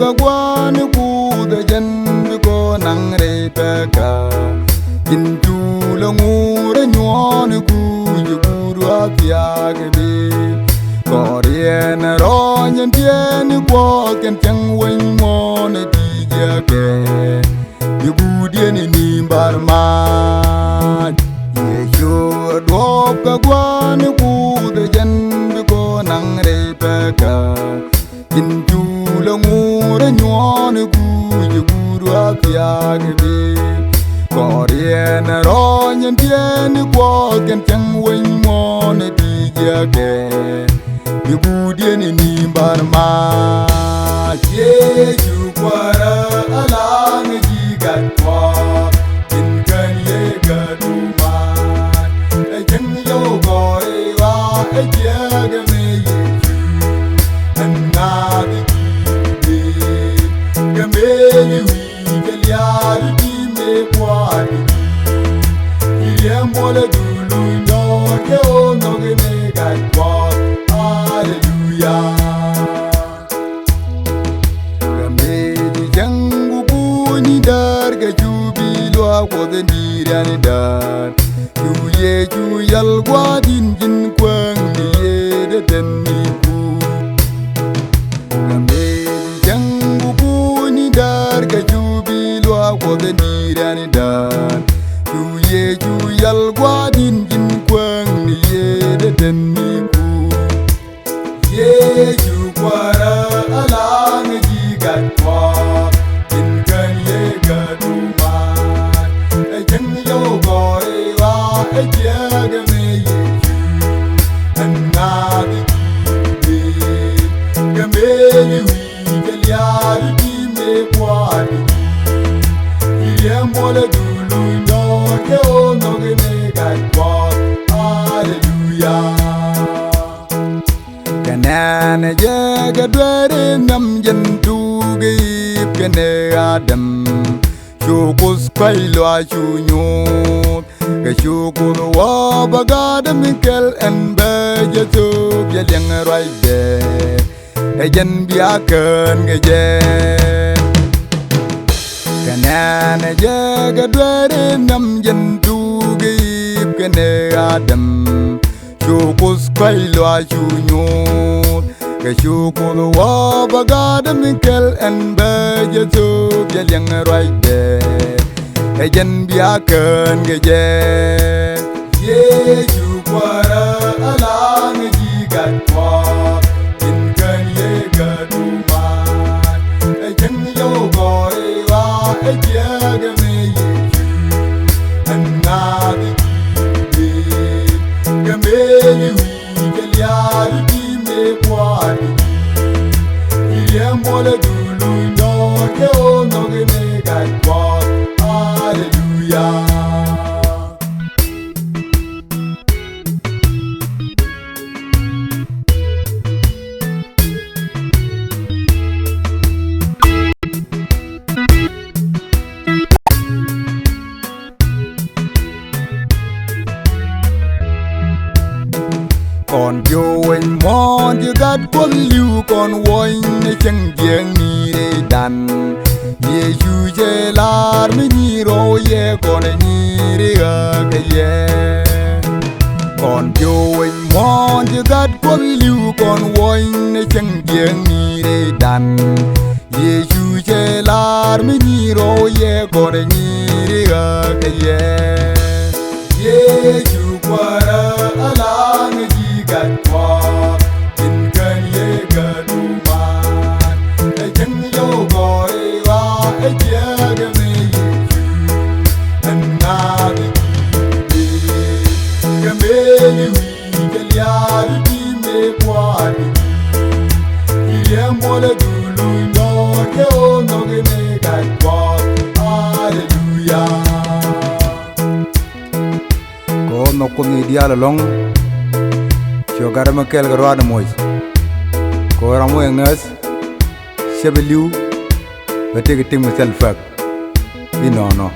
ka gwan ku de jen ko nang re ta ka kin tu lo ngure nyon ku yu guru apya ke be ko rien ro nyen tien ko ken chang wen mo ne ti ja ke yu gu dien ni bar ma ye yo do ka gwan ku de jen ko nang re ta ka kin tu lo ngure nyon ku yu guru apya ke be ko rien ro nyen tien ko ken chang wen mo ne ti ja ke yu gu dien ni bar ma ye yu kwara alang ji gat kwa kin kan ye ga du ma e chen yo go e wa e je ga me ye an na bi ga me ye wi ga ya di me kwa di ye mo le du lu no ke o no ge me gat kwa hallelujah game di jangu buni dar ga jubilo ko de dirani dar yu ye ju yal gwadin jin kwang ni ye de den ni ku game di jangu buni dar ga jubilo ko de dirani dar yu ye ju yal gwadin jin kwang ni ye de den ni ku ye ju kwara alang ji gat kwa kin kan ye ga du ma e chen yo go e wa e je ga me ye ju an na bi ga me ye wi ga ya di me kwa di ye mo le du lu no ke o no ge me gat kwa hallelujah Kanana jaga dwere nam jentu gip kene adam Shukus kwailo a shunyu Ga shukul wa bagada mikel en bejatub Yalyang raide Ejan biakan gejen Kanana jaga dwere nam jentu gip kene adam Shukus kwailo a shunyu Ga shukul wa bagada mikel en bejatub Yalyang raide Ejan biakan gejen Ye jukwara alang ji gat kwa kin kan ye gadu ma Ejan yo go e wa e je ga me ye ju an na bi ga me ye wi ga ya di me kwa di ye mo le du lu no ke o no ge me gat kwa hallelujah Còn vô anh mòn như gắt quân lưu còn quanh nơi chân giang ni để đàn ye ju je lar mi ni ro ye còn ni re ga ye còn vô anh mòn như gắt quân lưu còn quanh nơi chân giang ni để đàn ye ju je lar mi ni ro ye còn ni re ga ye ju kwara alang ji gat kwa kin kan ye ga du ma e chen yo go e wa e je ga me ye ju an na bi ga me ye wi ga ya di me kwa di ye mo le du lu no ke o no ge me gat kwa hallelujah no kum ni dia long cho garama kel garwa de moy ko ramu engas sebeliu bete giting mesel fak inono